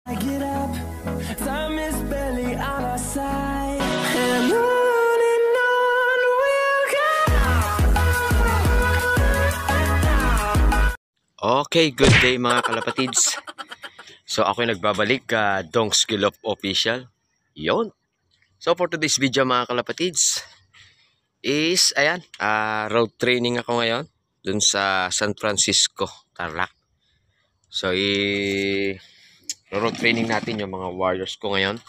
I get up, time is barely on our side, and on we'll go. Okay, good day mga kalapatids. So ako yung nagbabalik, Dong Skill of Official. Yon. So for today's video mga kalapatids is, ayan, road training ako ngayon dun sa San Francisco, Tarlac. So road training natin yung mga warriors ko ngayon.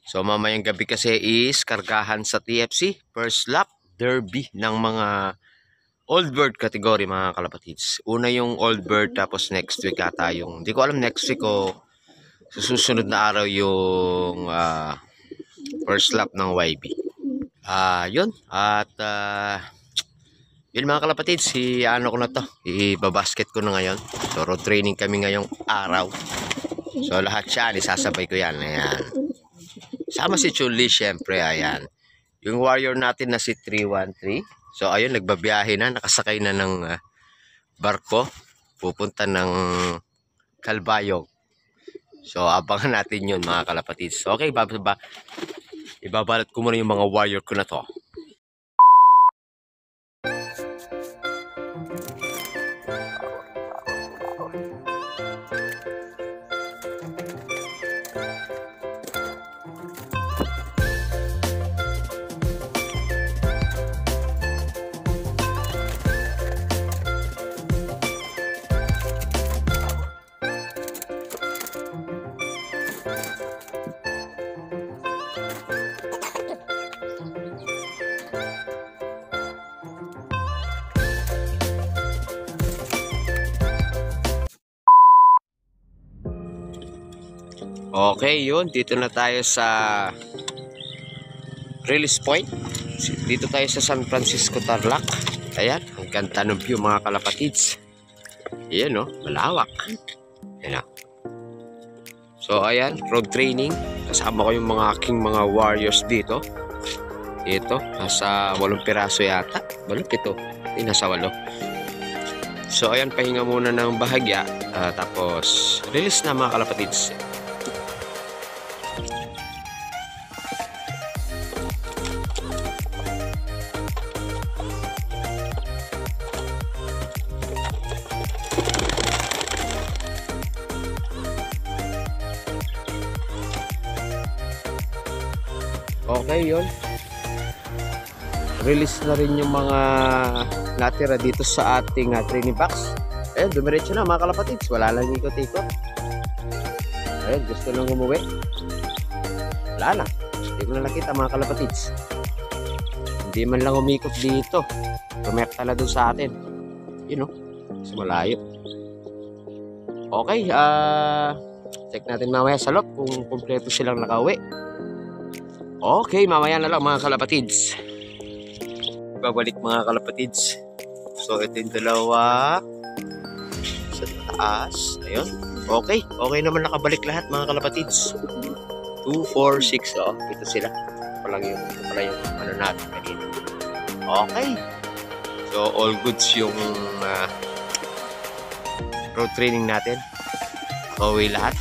So mamayang gabi kasi is kargahan sa TFC, first lap derby ng mga old bird category mga kalapatids. Una yung old bird, tapos next week ata yung, hindi ko alam next week o susunod na araw yung first lap ng YB. Yun. At yun mga kalapatids, ano ko na to, ibabasket ko na ngayon. So road training kami ngayong araw. So lahat siya, isasabay ko yan. Ayan. Sama si Chun-Li syempre, ayan. Yung warrior natin na si 313. So ayun, nagbabiyahe na, nakasakay na ng barko. Pupunta ng Calbayog. So abangan natin yun mga kalapatids. Okay, ibabalat ko muna yung mga warrior ko na to. Okay, yun. Dito na tayo sa release point. Dito tayo sa San Francisco, Tarlac. Ayan, ang ganda ng view mga kalapatids. Ayan, no? Malawak. Ayan, no? So, ayan, road training. Kasama ko yung mga aking mga warriors dito. Ito, nasa 8 piraso yata. 8 ito. Hindi, nasa 8. So, ayan, pahinga muna ng bahagya. Tapos, release na mga kalapatids. Okay, yun. Release na rin yung mga natira dito sa ating training box. Ayun, dumiretso na mga kalapatids. Wala lang ikot-ikot. Ayun, gusto nang umuwi. Wala na. Hindi ko na nakita mga kalapatids. Hindi man lang umikot dito. Tumekta na doon sa atin. Yun, no? Mas malayo. Okay, check natin mamaya sa loob kung kumpleto silang nakauwi. Okay, mamaya na lang mga kalapatids. Babalik mga kalapatids. So ito yung dalawa sa taas. Ayun. Okay, okay naman nakabalik lahat mga kalapatids. 2, 4, 6. Oh, ito sila. Ito pala yung ano natin kanina. Okay. So all goods yung road training natin. Okay lahat.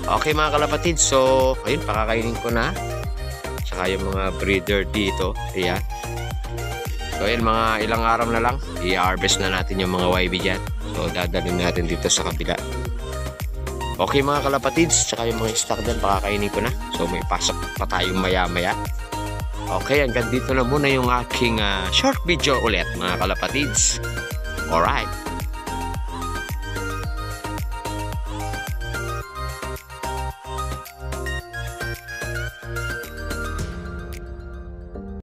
Okay mga kalapatids. So ayun, pakakainin ko na. Saka yung mga breeder dito. Ayan. So ayan, mga ilang araw na lang i-harvest na natin yung mga YB dyan. So dadalhin natin dito sa kabila. Okay mga kalapatids, saka yung mga stock dyan pakakainin ko na. So may pasok pa tayong maya maya. Okay, hanggang dito na muna yung aking short video ulit mga kalapatids. Alright.